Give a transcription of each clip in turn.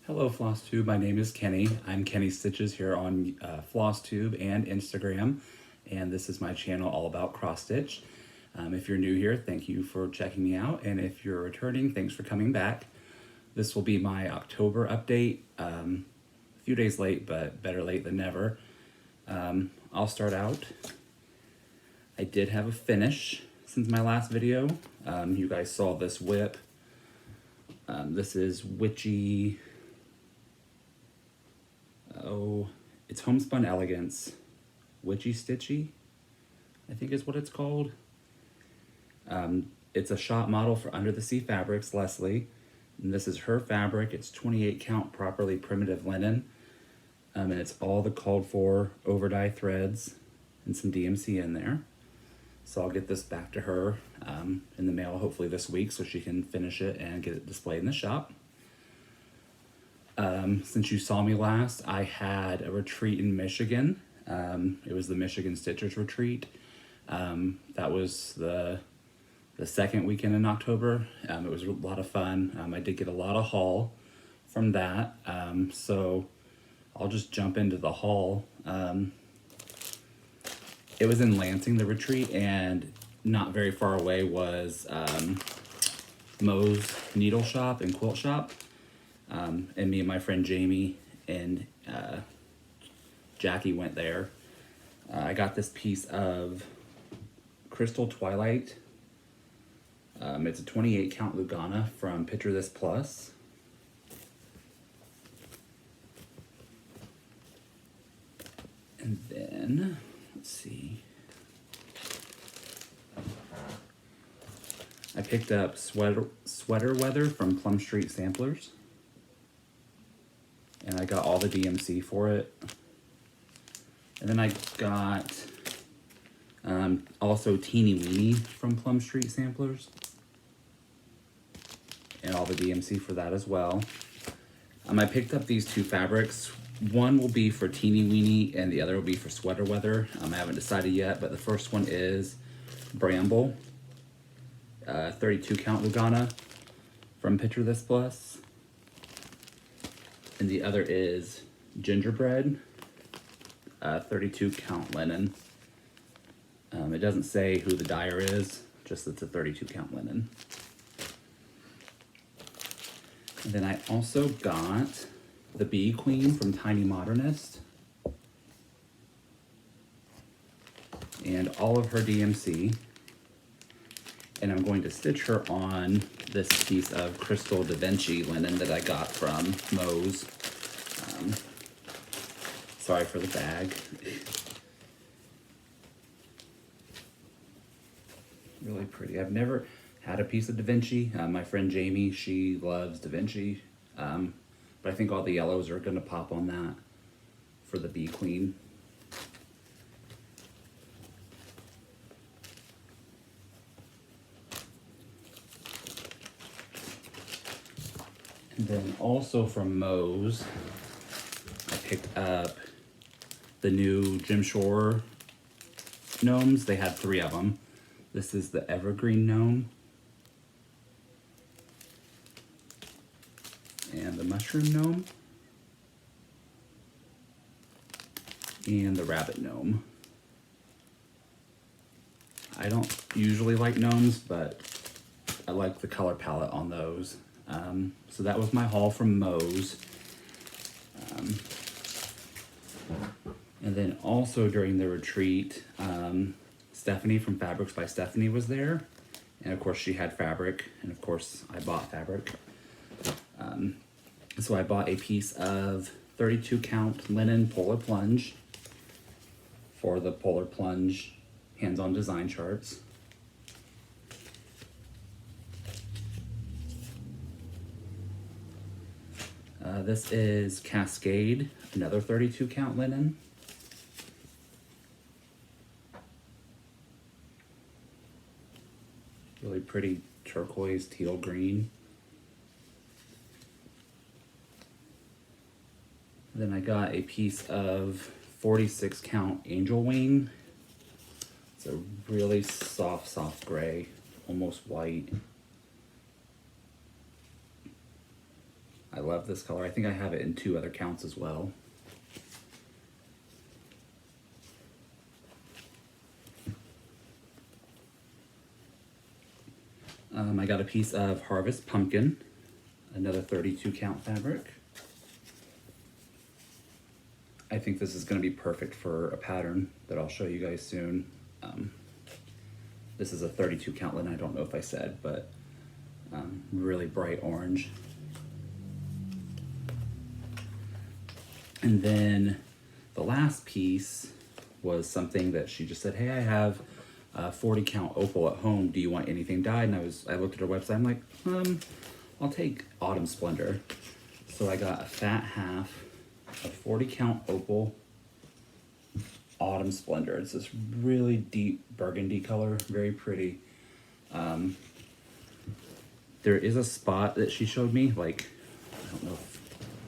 Hello Flosstube, my name is Kenny. I'm Kenny Stitches here on Flosstube and Instagram, and this is my channel all about cross stitch. If you're new here, thank you for checking me out, and if you're returning, thanks for coming back. This will be my October update, a few days late, but better late than never. I'll start out. I did have a finish since my last video. You guys saw this whip. This is Witchy. It's Homespun Elegance Witchy Stitchy, I think is what it's called. It's a shop model for Under the Sea Fabrics, Leslie. And this is her fabric. It's 28 count properly primitive linen. And it's all the called for over-dye threads and some DMC in there. So I'll get this back to her in the mail hopefully this week so she can finish it and get it displayed in the shop. Since you saw me last, I had a retreat in Michigan. It was the Michigan Stitchers Retreat. That was the second weekend in October. It was a lot of fun. I did get a lot of haul from that. So I'll just jump into the haul. It was in Lansing, the retreat, and not very far away was Mo's Needle Shop and Quilt Shop. And me and my friend Jamie and Jackie went there. I got this piece of Crystal Twilight. It's a 28 count Lugana from Picture This Plus. And then, let's see. I picked up Sweater Weather from Plum Street Samplers. And I got all the DMC for it. And then I got also Teeny Weeny from Plum Street Samplers. And all the DMC for that as well. I picked up these two fabrics. One will be for Teeny Weeny and the other will be for Sweater Weather. I haven't decided yet, but the first one is Bramble. 32 count Lugana from Picture This Plus. And the other is Gingerbread, 32 count linen. It doesn't say who the dyer is, just it's a 32 count linen. And then I also got the Bee Queen from Tiny Modernist. And all of her DMC. And I'm going to stitch her on this piece of Crystal Da Vinci linen that I got from Mo's. Sorry for the bag. Really pretty. I've never had a piece of Da Vinci. My friend Jamie, she loves Da Vinci. But I think all the yellows are going to pop on that for the Bee Queen. And then also from Mo's, I picked up the new Jim Shore gnomes. They had 3 of them. This is the Evergreen gnome. And the Mushroom gnome. And the Rabbit gnome. I don't usually like gnomes, but I like the color palette on those. So that was my haul from Mo's. And then also during the retreat, Stephanie from Fabrics by Stephanie was there. And of course she had fabric, and of course I bought fabric. So I bought a piece of 32 count linen Polar Plunge for the Polar Plunge hands-on design charts. This is Cascade, another 32 count linen. Really pretty turquoise teal green. Then I got a piece of 46 count Angel Wing. It's a really soft gray, almost white. I love this color. I think I have it in 2 other counts as well. I got a piece of Harvest Pumpkin, another 32 count fabric. I think this is going to be perfect for a pattern that I'll show you guys soon. This is a 32 count linen, I don't know if I said, but really bright orange. And then the last piece was something that she just said, hey, I have a 40 count opal at home. Do you want anything dyed? And I looked at her website. I'm like, I'll take Autumn Splendor. So I got a fat half of 40 count opal Autumn Splendor. It's this really deep burgundy color, very pretty. There is a spot that she showed me, like, I don't know if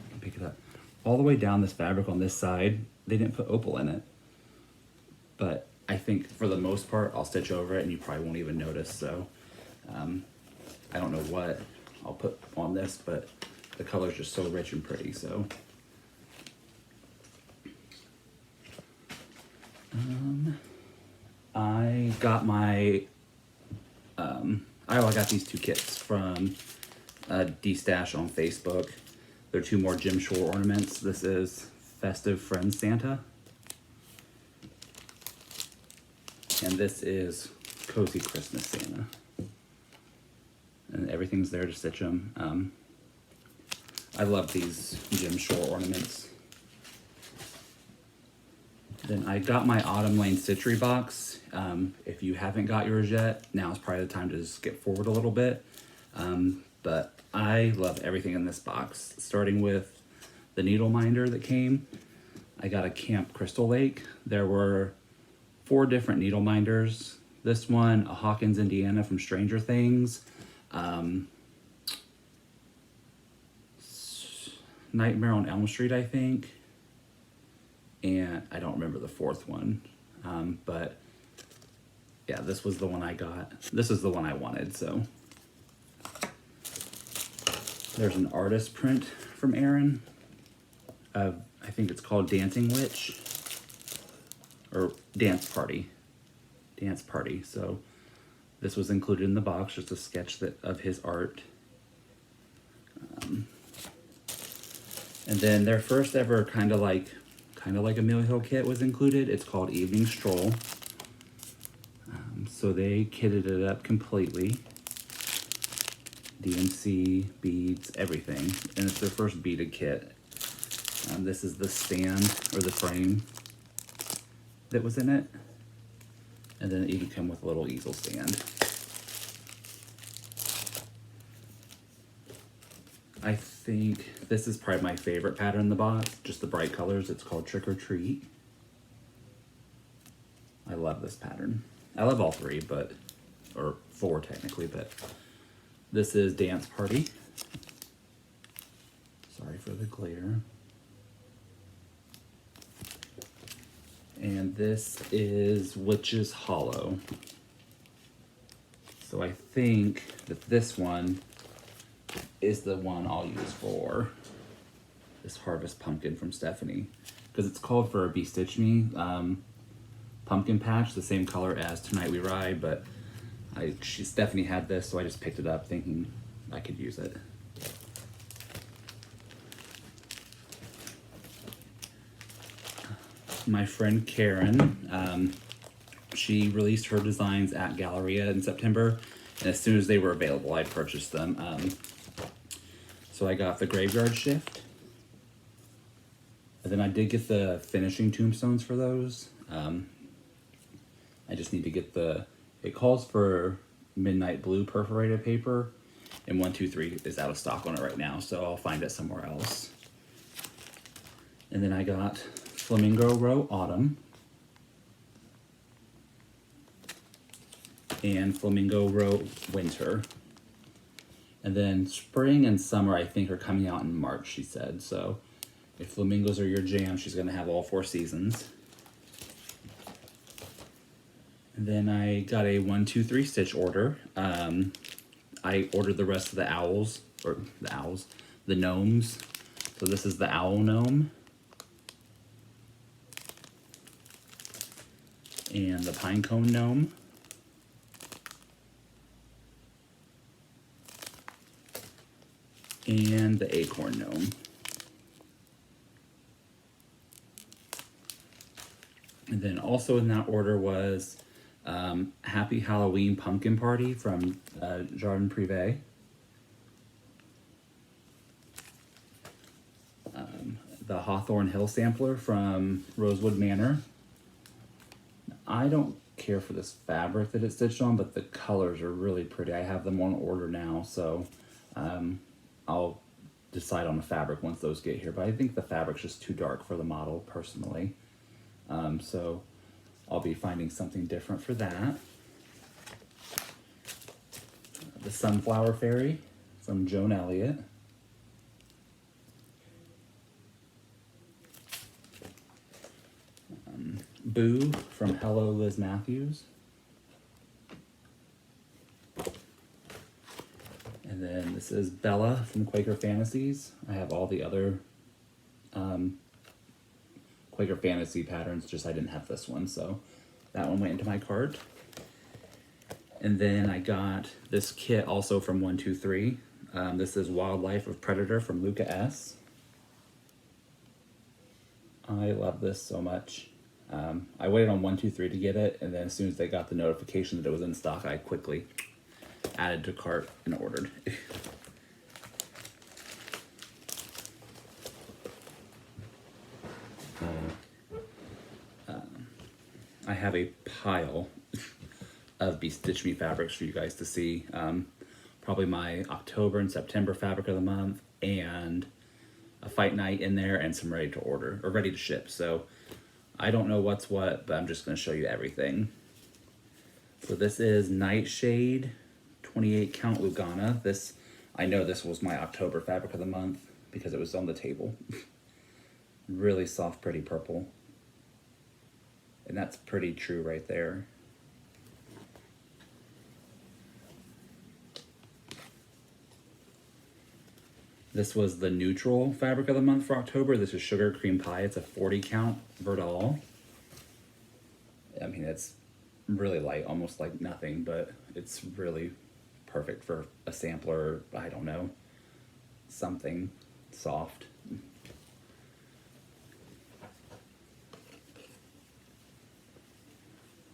I can pick it up. All the way down this fabric on this side, they didn't put opal in it. But I think for the most part, I'll stitch over it and you probably won't even notice. So I don't know what I'll put on this, but the color's just so rich and pretty. So I got my, I got these 2 kits from D-Stash on Facebook. They're 2 more Jim Shore ornaments. This is Festive Friends Santa. And this is Cozy Christmas Santa. And everything's there to stitch them. I love these Jim Shore ornaments. Then I got my Autumn Lane Stitchery box. If you haven't got yours yet, now is probably the time to skip forward a little bit. But I love everything in this box, starting with the needle minder that came. I got a Camp Crystal Lake. There were 4 different needle minders. This one, a Hawkins, Indiana from Stranger Things. Nightmare on Elm Street, I think. And I don't remember the 4th one. But yeah, this was the one I got. This is the one I wanted, so. There's an artist print from Erin. I think it's called Dancing Witch. Or Dance Party. Dance Party. So this was included in the box, just a sketch of his art. And then their first ever kind of like a Mill Hill kit was included. It's called Evening Stroll. So they kitted it up completely. DMC, beads, everything. And it's their first beaded kit. This is the stand, or the frame, that was in it. And then it even came with a little easel stand. I think this is probably my favorite pattern in the box, just the bright colors. It's called Trick or Treat. I love this pattern. I love all 3, but, or 4 technically, but this is Dance Party. Sorry for the glare. And this is Witch's Hollow. So I think that this one is the one I'll use for this Harvest Pumpkin from Stephanie. Because it's called for a Be Stitch Me pumpkin patch, the same color as Tonight We Ride, but Stephanie had this, so I just picked it up thinking I could use it. My friend Karen, she released her designs at Galleria in September, and as soon as they were available, I purchased them. So I got the Graveyard Shift, and then I did get the finishing tombstones for those. I just need to get it calls for Midnight Blue perforated paper, and 123 is out of stock on it right now, so I'll find it somewhere else. And then I got Flamingo Row Autumn and Flamingo Row Winter. And then spring and summer, I think, are coming out in March, she said. So if flamingos are your jam, she's going to have all 4 seasons. And then I got a 1, 2, 3 stitch order. I ordered the rest of the the gnomes. So this is the owl gnome. And the pinecone gnome. And the acorn gnome. And then also in that order was Happy Halloween Pumpkin Party from Jardin Privé. The Hawthorne Hill Sampler from Rosewood Manor. I don't care for this fabric that it's stitched on, but the colors are really pretty. I have them on order now, so I'll decide on the fabric once those get here. But I think the fabric's just too dark for the model, personally. So I'll be finding something different for that. The Sunflower Fairy from Joan Elliott. Boo from Hello Liz Matthews. And then this is Bella from Quaker Fantasies. I have all the other Quaker Fantasy patterns, just I didn't have this one, so that one went into my cart. And then I got this kit also from 123. This is Wildlife of Predator from Luca S. I love this so much. I waited on 123 to get it, and then as soon as they got the notification that it was in stock, I quickly added to cart and ordered. I have a pile of Be Stitch Me fabrics for you guys to see. Probably my October and September fabric of the month, and a fight night in there, and some ready to order, or ready to ship. So I don't know what's what, but I'm just going to show you everything. So this is Nightshade 28 count Lugana. This, I know this was my October fabric of the month because it was on the table. Really soft, pretty purple. And that's pretty true right there. This was the neutral fabric of the month for October. This is Sugar Cream Pie. It's a 40 count Verdal. I mean, it's really light, almost like nothing, but it's really perfect for a sampler. I don't know, something soft.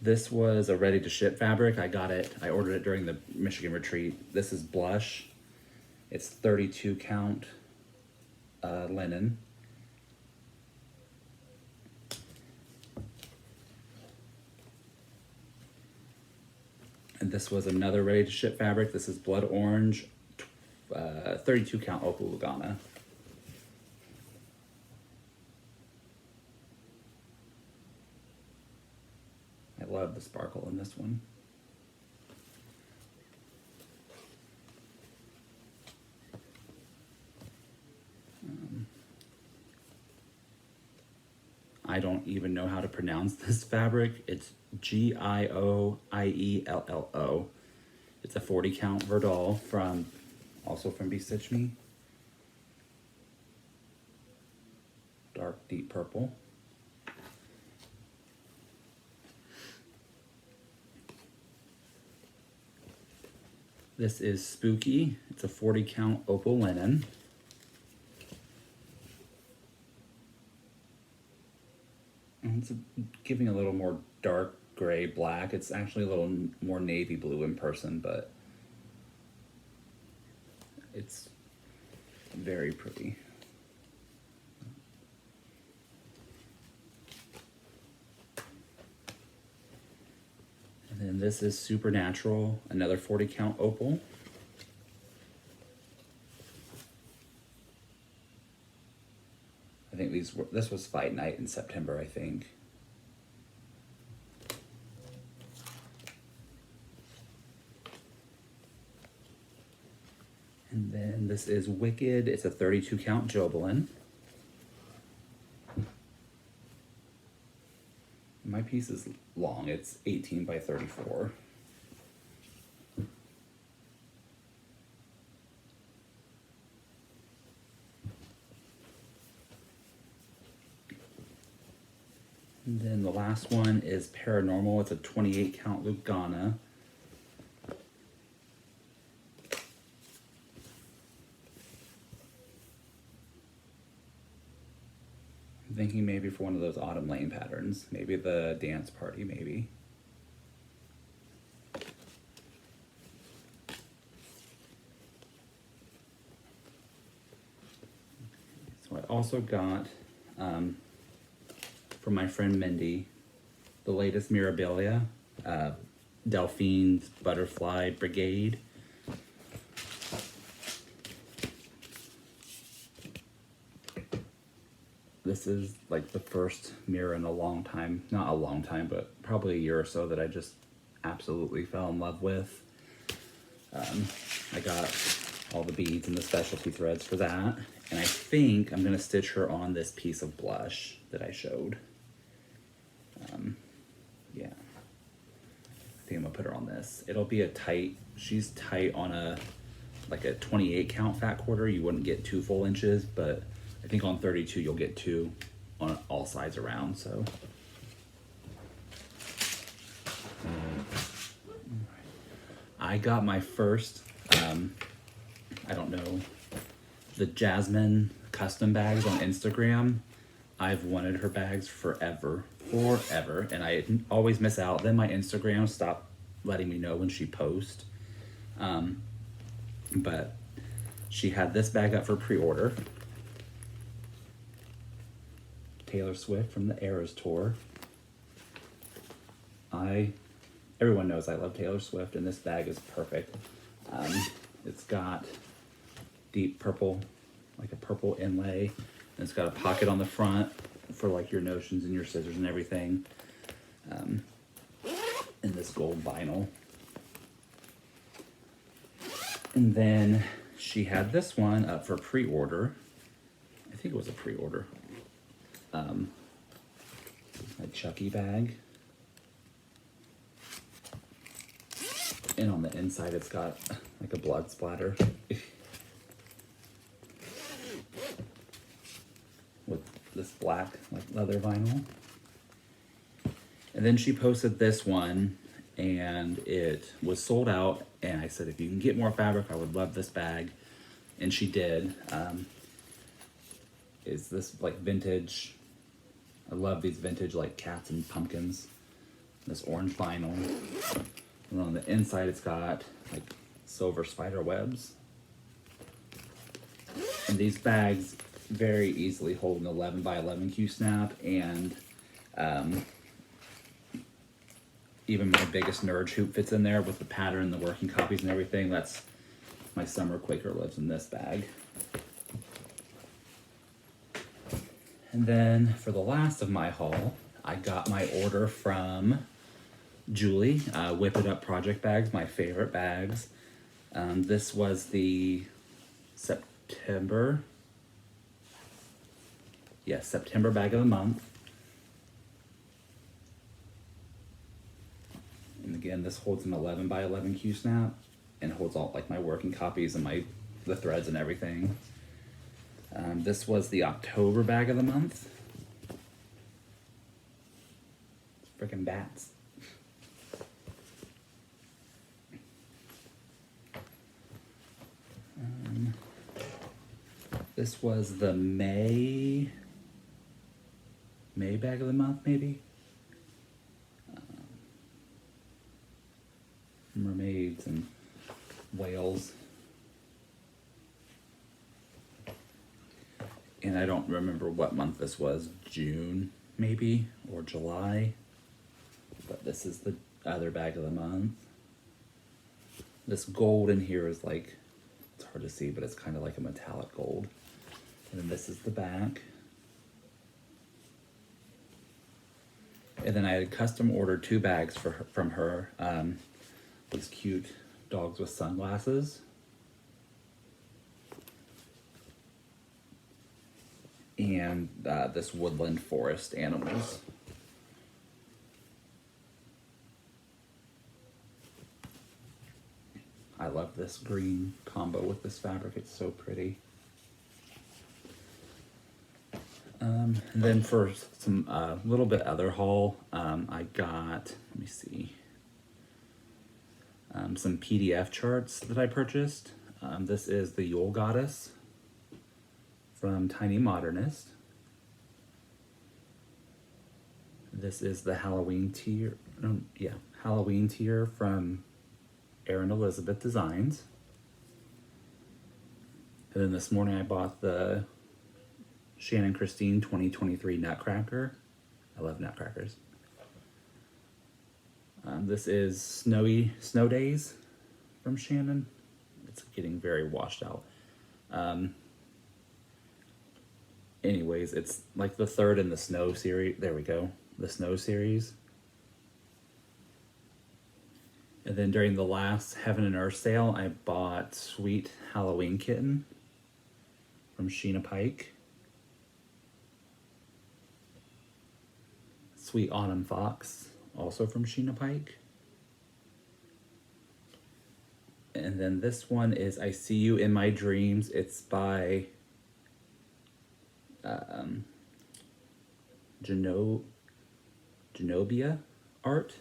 This was a ready to ship fabric. I ordered it during the Michigan retreat. This is Blush. It's 32 count linen. And this was another ready to ship fabric. This is Blood Orange, 32 count Opal Lugana. I love the sparkle in this one. I don't even know how to pronounce this fabric. It's Giiello. It's a 40 count Verdal from, also from Be Stitch Me. Dark, deep purple. This is Spooky. It's a 40 count Opal Linen. And it's giving a little more dark gray black. It's actually a little more navy blue in person, but it's very pretty. And then this is Supernatural, another 40 count Opal. I think this was Fight Night in September, I think. And then this is Wicked. It's a 32 count Jobelin. My piece is long. It's 18 by 34. And then the last one is Paranormal. It's a 28 count Lugana. I'm thinking maybe for one of those Autumn Lane patterns. Maybe the dance party, maybe. So I also got, from my friend Mindy, the latest Mirabilia, Delphine's Butterfly Brigade. This is like the first mirror in a long time, not a long time, but probably a year or so that I just absolutely fell in love with. I got all the beads and the specialty threads for that. And I think I'm gonna stitch her on this piece of blush that I showed. Yeah, I think I'm gonna put her on this. It'll be a tight, she's tight on a, like a 28 count fat quarter. You wouldn't get 2 full inches, but I think on 32 you'll get 2 on all sides around, so. I got my first, I don't know, the Jasmine custom bags on Instagram. I've wanted her bags forever, and I always miss out. Then my Instagram stopped letting me know when she posts. But she had this bag up for pre-order. Taylor Swift from the Eras Tour. Everyone knows I love Taylor Swift, and this bag is perfect. It's got deep purple, like a purple inlay, and it's got a pocket on the front for like your notions and your scissors and everything. In this gold vinyl. And then she had this one up for pre-order. I think it was a pre-order. A Chucky bag. And on the inside it's got like a blood splatter. With this black like leather vinyl. And then she posted this one and it was sold out, and I said if you can get more fabric I would love this bag, and she did. Is this like vintage, I love these vintage like cats and pumpkins, this orange vinyl, and on the inside it's got like silver spider webs. And these bags very easily hold an 11 by 11 Q snap, and even my biggest nerd hoop fits in there with the pattern, the working copies and everything. That's my summer Quaker lives in this bag. And then for the last of my haul, I got my order from Julie, Whip It Up Project bags, my favorite bags. This was the September bag of the month. And again, this holds an 11 by 11 Q snap and holds all like my working copies and the threads and everything. This was the October bag of the month. Freaking bats. This was the May bag of the month, maybe? Mermaids and whales. And I don't remember what month this was, June maybe, or July. But this is the other bag of the month. This gold in here is like, it's hard to see, but it's kind of like a metallic gold. And then this is the back. And then I had custom ordered 2 bags from her. These cute dogs with sunglasses. And this woodland forest animals. I love this green combo with this fabric. It's so pretty. And then for some little bit other haul, I got, let me see, some PDF charts that I purchased. This is the Yule Goddess from Tiny Modernist. This is the Halloween tier, Halloween tier from Erin Elizabeth Designs. And then this morning I bought the Shannon Christine 2023 Nutcracker. I love nutcrackers. This is Snow Days from Shannon. It's getting very washed out. Anyways, it's like the third in the Snow series. There we go. The Snow series. And then during the last Heaven and Earth sale, I bought Sweet Halloween Kitten from Sheena Pike. Sweet Autumn Fox, also from Sheena Pike. And then this one is I See You in My Dreams. It's by Genovia Art.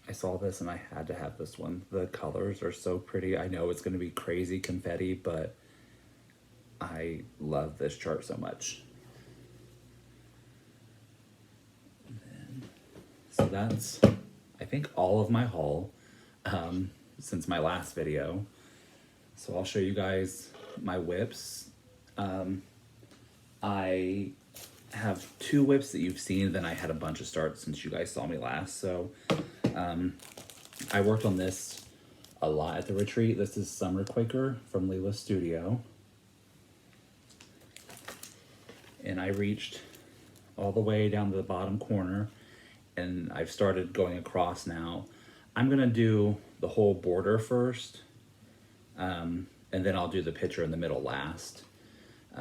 I saw this and I had to have this one. The colors are so pretty. I know it's going to be crazy confetti, but I love this chart so much. So that's, I think, all of my haul since my last video. So I'll show you guys my whips. I have 2 whips that you've seen, then I had a bunch of starts since you guys saw me last. So I worked on this a lot at the retreat. This is Summer Quaker from Leela's Studio. And I reached all the way down to the bottom corner, and I've started going across now. I'm gonna do the whole border first, and then I'll do the picture in the middle last.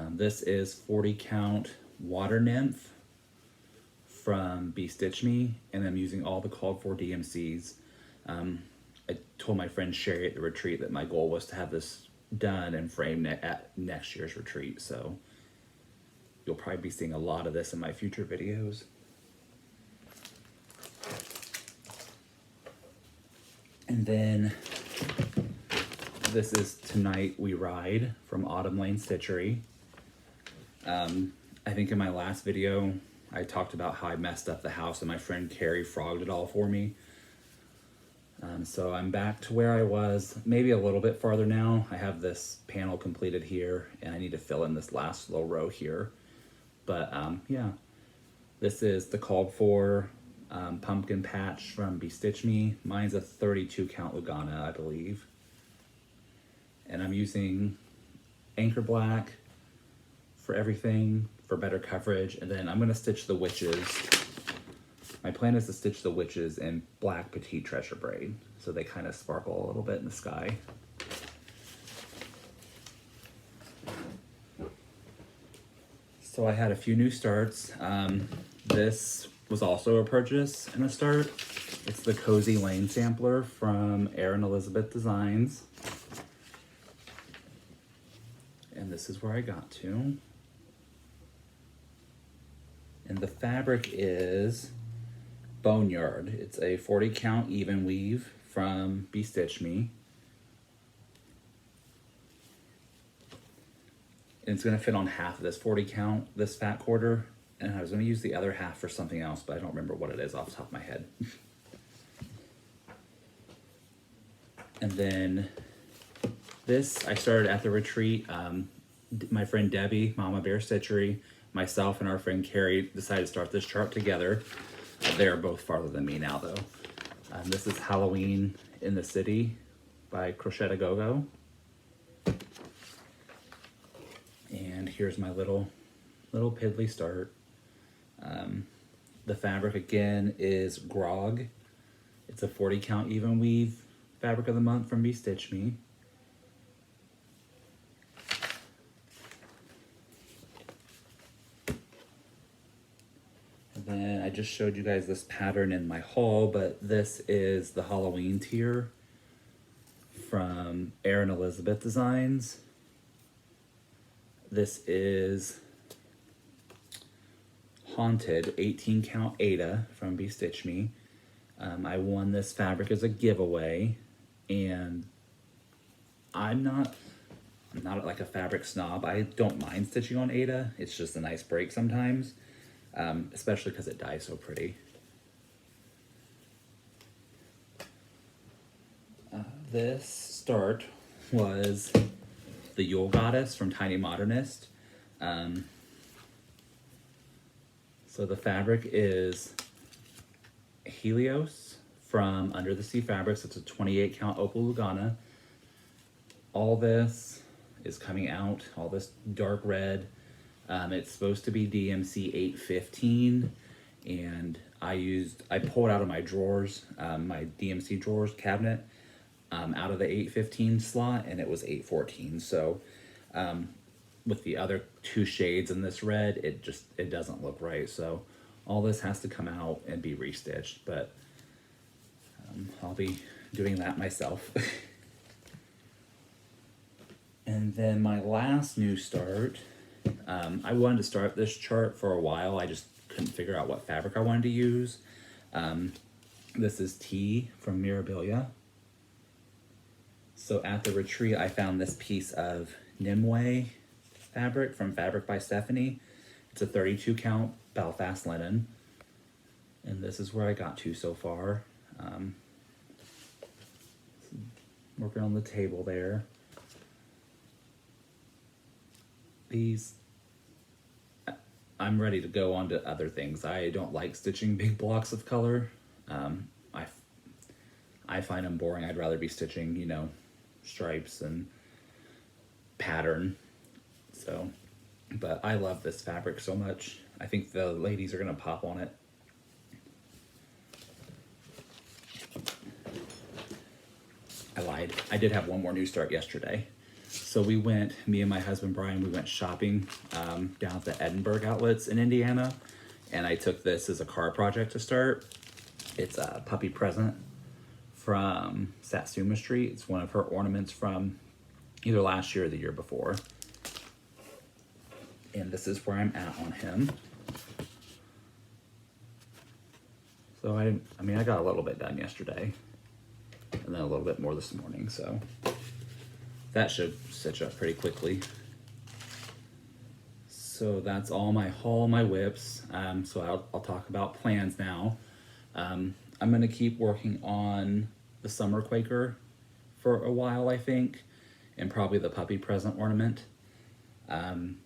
This is 40 count Water Nymph from Be Stitch Me, and I'm using all the called for DMCs. I told my friend Sherry at the retreat that my goal was to have this done and framed at next year's retreat, so you'll probably be seeing a lot of this in my future videos. And then this is Tonight We Ride from Autumn Lane Stitchery. I think in my last video, I talked about how I messed up the house and my friend Carrie frogged it all for me. So I'm back to where I was, maybe a little bit farther now. I have this panel completed here and I need to fill in this last little row here. But yeah, this is the called for pumpkin patch from Be Stitch Me. Mine's a 32 count Lugana, I believe. And I'm using Anchor Black for everything for better coverage. And then I'm gonna stitch the witches. My plan is to stitch the witches in black petite treasure braid, so they kind of sparkle a little bit in the sky. So I had a few new starts. This was also a purchase and a start. It's the Cozy Lane sampler from Erin Elizabeth Designs. And this is where I got to. And the fabric is Boneyard. It's a 40 count even weave from Be Stitch Me. And it's gonna fit on half of this 40 count, this fat quarter. And I was gonna use the other half for something else, but I don't remember what it is off the top of my head. And then this, I started at the retreat. My friend Debbie, Mama Bear Stitchery, myself and our friend Carrie decided to start this chart together. They're both farther than me now though. This is Halloween in the City by Crochet a Go-Go. And here's my little piddly start. The fabric again is Grog. It's a 40 count even weave fabric of the month from Be Stitch Me. And then I just showed you guys this pattern in my haul, but this is the Halloween tier from Erin Elizabeth Designs. This is Haunted 18 count Ada from Be Stitch Me. I won this fabric as a giveaway, and I'm not like a fabric snob. I don't mind stitching on Ada. It's just a nice break sometimes, especially because it dyes so pretty. This start was the Yule Goddess from Tiny Modernist. So the fabric is Helios from Under the Sea Fabrics. It's a 28 count Opal Lugana. All this is coming out, all this dark red. It's supposed to be DMC 815, and I pulled out of my drawers, my DMC drawers cabinet, out of the 815 slot, and it was 814. So with the other two shades in this red, it doesn't look right. So all this has to come out and be restitched, but I'll be doing that myself. And then my last new start, I wanted to start this chart for a while. I just couldn't figure out what fabric I wanted to use. This is Tea from Mirabilia. So at the retreat, I found this piece of Nimue fabric from Fabric by Stephanie. It's a 32 count Belfast linen. And this is where I got to so far. Working on the table there. I'm ready to go on to other things. I don't like stitching big blocks of color. I find them boring. I'd rather be stitching, you know, stripes and pattern. So, but I love this fabric so much. I think the ladies are gonna pop on it. I lied. I did have one more new start yesterday. So we went, me and my husband Brian, we went shopping down at the Edinburgh outlets in Indiana, and I took this as a car project to start. It's a puppy present from Satsuma Street. It's one of her ornaments from either last year or the year before. And this is where I'm at on him. So I mean, I got a little bit done yesterday, and then a little bit more this morning, so that should stitch up pretty quickly. So that's all my haul, my whips. So I'll talk about plans now. I'm gonna keep working on the Summer Quaker for a while, I think, and probably the puppy present ornament, and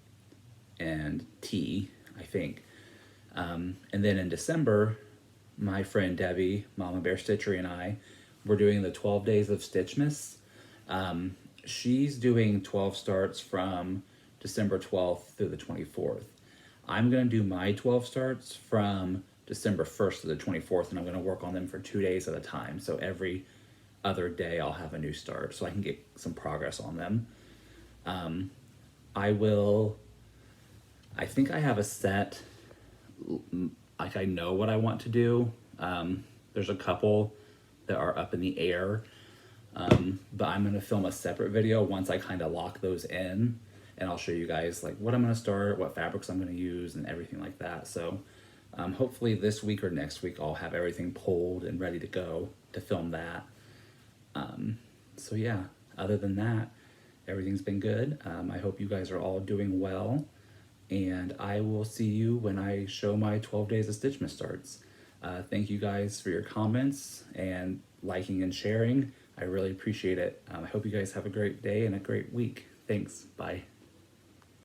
tea, I think. And then in December, my friend Debbie, Mama Bear Stitchery, and I, we're doing the 12 days of Stitchmas. She's doing 12 starts from December 12th through the 24th. I'm gonna do my 12 starts from December 1st to the 24th, and I'm gonna work on them for 2 days at a time. So every other day I'll have a new start so I can get some progress on them. I think I have a set, like I know what I want to do. There's a couple that are up in the air, but I'm gonna film a separate video once I kind of lock those in, and I'll show you guys like what I'm gonna start, what fabrics I'm gonna use, and everything like that. So hopefully this week or next week I'll have everything pulled and ready to go to film that. So yeah, other than that, everything's been good. I hope you guys are all doing well, and I will see you when I show my 12 days of Stitchmas starts. Thank you guys for your comments and liking and sharing. I really appreciate it. I hope you guys have a great day and a great week. Thanks. Bye.